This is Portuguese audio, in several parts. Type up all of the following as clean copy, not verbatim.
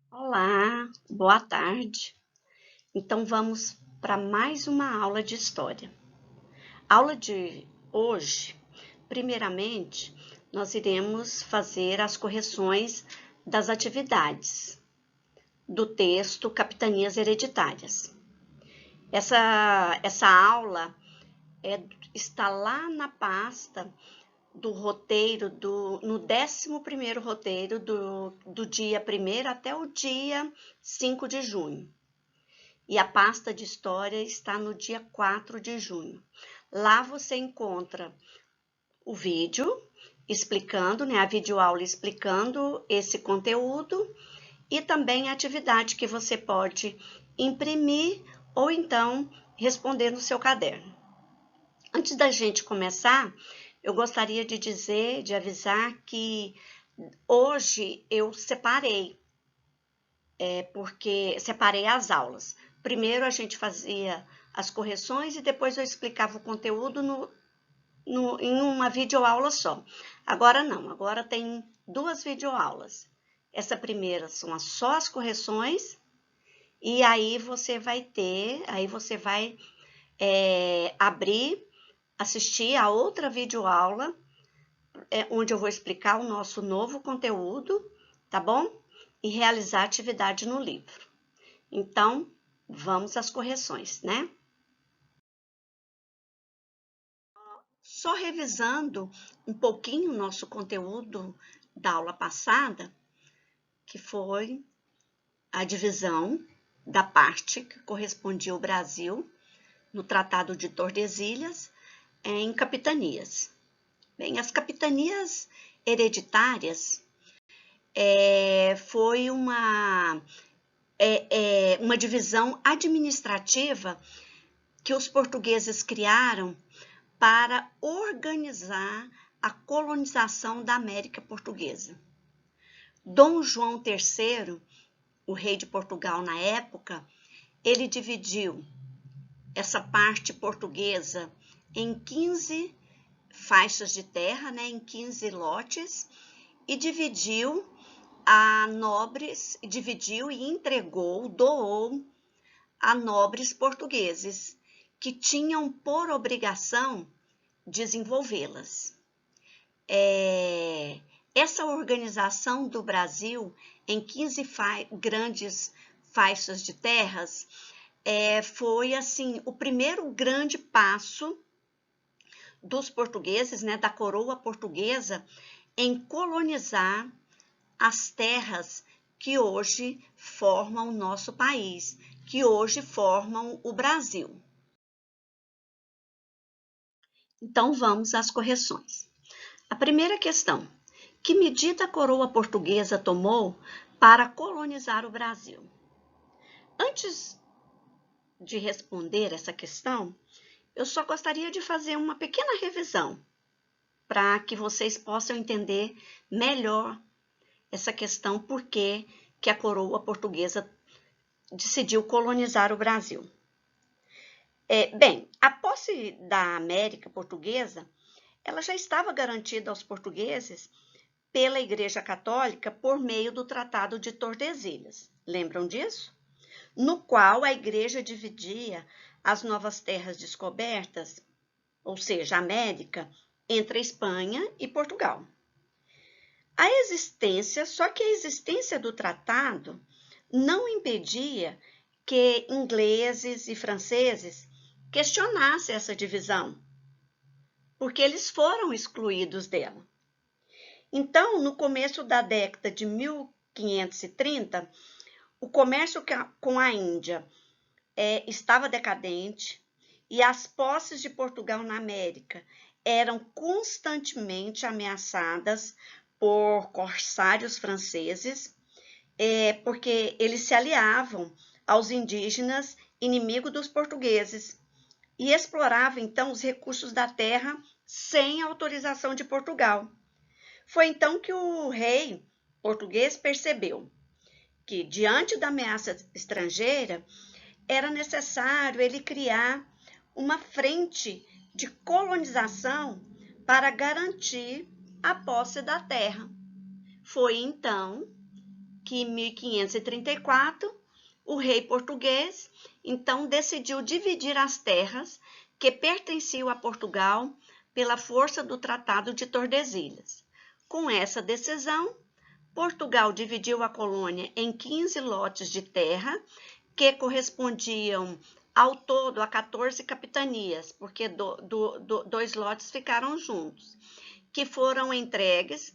Olá, boa tarde. Então vamos para mais uma aula de história. Aula de hoje, primeiramente, nós iremos fazer as correções das atividades do texto Capitanias Hereditárias. Essa aula está lá na pasta do roteiro, no 11º roteiro do dia 1º até o dia 5 de junho. E a pasta de história está no dia 4 de junho. Lá você encontra o vídeo explicando, a videoaula explicando esse conteúdo e também a atividade que você pode imprimir ou então responder no seu caderno. Antes da gente começar, eu gostaria de avisar que hoje eu separei as aulas. Primeiro a gente fazia as correções e depois eu explicava o conteúdo em uma videoaula só. Agora não, agora tem duas videoaulas. Essa primeira são só as correções e aí você vai assistir a outra videoaula, onde eu vou explicar o nosso novo conteúdo, tá bom? E realizar a atividade no livro. Então, vamos às correções, né? Só revisando um pouquinho o nosso conteúdo da aula passada, que foi a divisão da parte que correspondia ao Brasil no Tratado de Tordesilhas em capitanias. Bem, as capitanias hereditárias foi uma divisão administrativa que os portugueses criaram para organizar a colonização da América Portuguesa. Dom João III, o rei de Portugal na época, ele dividiu essa parte portuguesa em 15 faixas de terra, em 15 lotes, e dividiu e doou a nobres portugueses que tinham por obrigação desenvolvê-las. Essa organização do Brasil em 15 grandes faixas de terras foi assim o primeiro grande passo dos portugueses, da coroa portuguesa, em colonizar as terras que hoje formam o nosso país, que hoje formam o Brasil. Então, vamos às correções. A primeira questão: que medida a coroa portuguesa tomou para colonizar o Brasil? Antes de responder essa questão, eu só gostaria de fazer uma pequena revisão para que vocês possam entender melhor essa questão, por que a coroa portuguesa decidiu colonizar o Brasil. Bem, a posse da América Portuguesa, ela já estava garantida aos portugueses pela Igreja Católica por meio do Tratado de Tordesilhas. Lembram disso? No qual a Igreja dividia as novas terras descobertas, ou seja, a América, entre a Espanha e Portugal. Só que a existência do tratado não impedia que ingleses e franceses questionassem essa divisão, porque eles foram excluídos dela. Então, no começo da década de 1530, o comércio com a Índia estava decadente e as posses de Portugal na América eram constantemente ameaçadas por corsários franceses, porque eles se aliavam aos indígenas inimigos dos portugueses e exploravam, então, os recursos da terra sem autorização de Portugal. Foi então que o rei português percebeu que, diante da ameaça estrangeira, era necessário ele criar uma frente de colonização para garantir a posse da terra. Foi então que em 1534 o rei português então decidiu dividir as terras que pertenciam a Portugal pela força do Tratado de Tordesilhas. Com essa decisão, Portugal dividiu a colônia em 15 lotes de terra, que correspondiam ao todo a 14 capitanias, porque dois lotes ficaram juntos, que foram entregues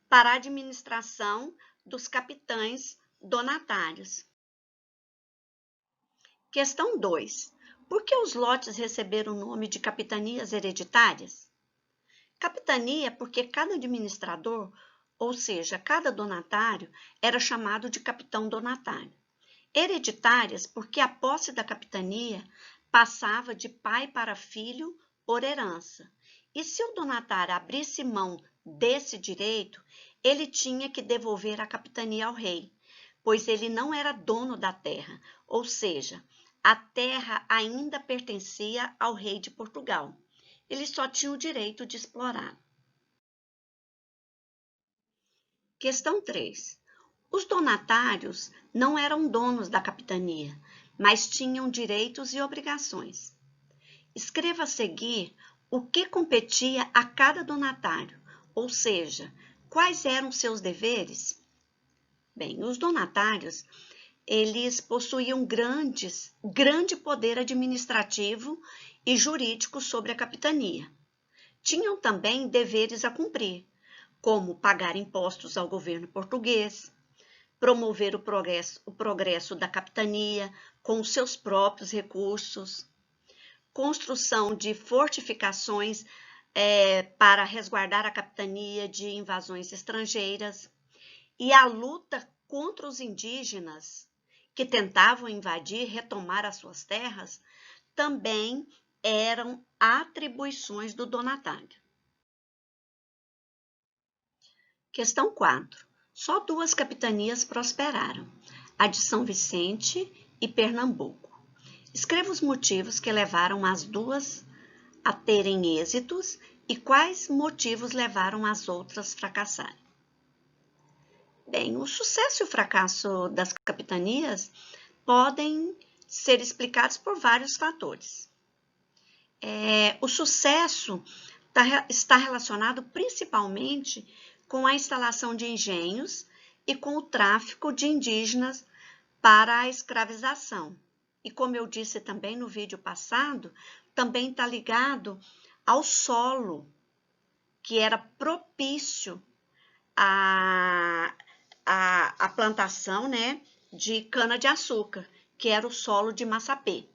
para a administração dos capitães donatários. Questão 2. Por que os lotes receberam o nome de capitanias hereditárias? Capitania porque cada administrador, ou seja, cada donatário, era chamado de capitão donatário. Hereditárias porque a posse da capitania passava de pai para filho por herança. E se o donatário abrisse mão desse direito, ele tinha que devolver a capitania ao rei, pois ele não era dono da terra, ou seja, a terra ainda pertencia ao rei de Portugal. Ele só tinha o direito de explorar. Questão 3. Os donatários não eram donos da capitania, mas tinham direitos e obrigações. Escreva a seguir o que competia a cada donatário, ou seja, quais eram seus deveres? Bem, os donatários, eles possuíam grande poder administrativo e jurídico sobre a capitania. Tinham também deveres a cumprir, como pagar impostos ao governo português, promover o progresso da capitania com os seus próprios recursos, construção de fortificações para resguardar a capitania de invasões estrangeiras e a luta contra os indígenas que tentavam invadir e retomar as suas terras também eram atribuições do donatário. Questão 4. Só duas capitanias prosperaram, a de São Vicente e Pernambuco. Escreva os motivos que levaram as duas a terem êxitos e quais motivos levaram as outras a fracassarem. Bem, o sucesso e o fracasso das capitanias podem ser explicados por vários fatores. O sucesso está relacionado principalmente com a instalação de engenhos e com o tráfico de indígenas para a escravização. E como eu disse também no vídeo passado, também está ligado ao solo, que era propício à plantação, né, de cana-de-açúcar, que era o solo de Massapê.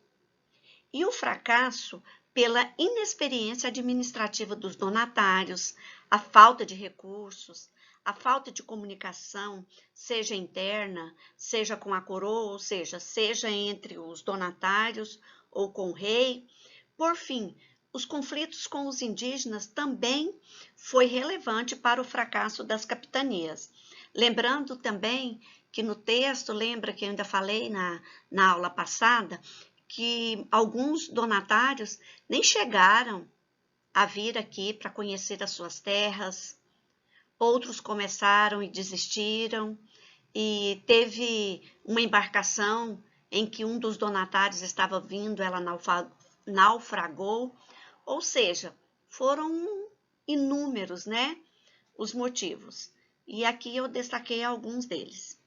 E o fracasso pela inexperiência administrativa dos donatários, a falta de recursos, a falta de comunicação, seja interna, seja com a coroa, ou seja entre os donatários ou com o rei. Por fim, os conflitos com os indígenas também foi relevante para o fracasso das capitanias. Lembrando também que no texto, lembra que eu ainda falei na aula passada, que alguns donatários nem chegaram a vir aqui para conhecer as suas terras, outros começaram e desistiram, e teve uma embarcação em que um dos donatários estava vindo, ela naufragou, ou seja, foram inúmeros, né, os motivos. E aqui eu destaquei alguns deles.